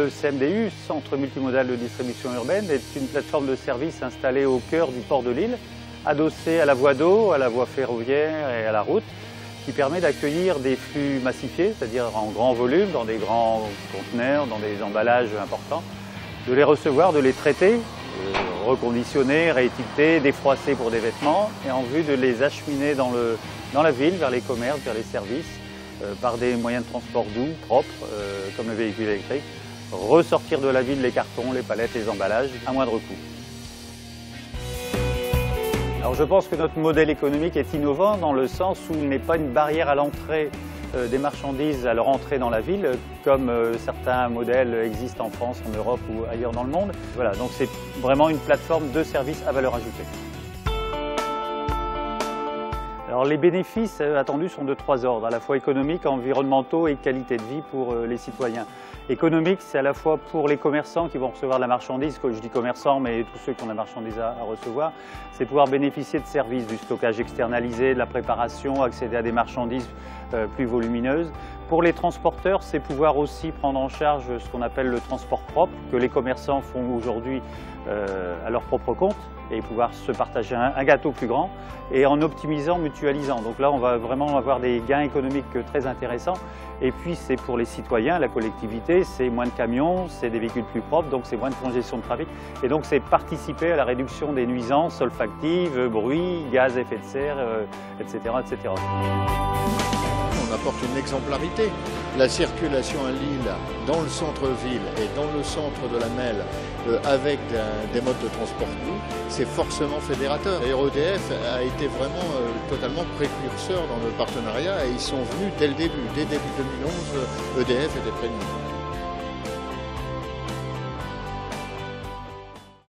Le CMDU, Centre multimodal de distribution urbaine, est une plateforme de service installée au cœur du port de Lille, adossée à la voie d'eau, à la voie ferroviaire et à la route, qui permet d'accueillir des flux massifiés, c'est-à-dire en grand volume, dans des grands conteneurs, dans des emballages importants, de les recevoir, de les traiter, reconditionner, réétiqueter, défroisser pour des vêtements, et en vue de les acheminer dans la ville, vers les commerces, vers les services, par des moyens de transport doux, propres, comme le véhicule électrique, ressortir de la ville les cartons, les palettes, les emballages, à moindre coût. Alors je pense que notre modèle économique est innovant dans le sens où il n'est pas une barrière à l'entrée des marchandises à leur entrée dans la ville, comme certains modèles existent en France, en Europe ou ailleurs dans le monde. Voilà, donc c'est vraiment une plateforme de services à valeur ajoutée. Alors les bénéfices attendus sont de 3 ordres, à la fois économiques, environnementaux et qualité de vie pour les citoyens. Économique, c'est à la fois pour les commerçants qui vont recevoir de la marchandise, quand je dis commerçants, mais tous ceux qui ont de la marchandise à recevoir, c'est pouvoir bénéficier de services, du stockage externalisé, de la préparation, accéder à des marchandises plus volumineuses. Pour les transporteurs, c'est pouvoir aussi prendre en charge ce qu'on appelle le transport propre, que les commerçants font aujourd'hui à leur propre compte, et pouvoir se partager un gâteau plus grand, et en optimisant, mutualisant. Donc là, on va vraiment avoir des gains économiques très intéressants. Et puis, c'est pour les citoyens, la collectivité, c'est moins de camions, c'est des véhicules plus propres, donc c'est moins de congestion de trafic. Et donc, c'est participer à la réduction des nuisances olfactives, bruit, gaz à effet de serre, etc., etc. On apporte une exemplarité. La circulation à Lille, dans le centre-ville et dans le centre de la Melle, avec des modes de transport doux, c'est forcément fédérateur. Et EDF a été vraiment totalement précurseur dans le partenariat et ils sont venus dès le début. Dès début 2011, EDF était près de nous.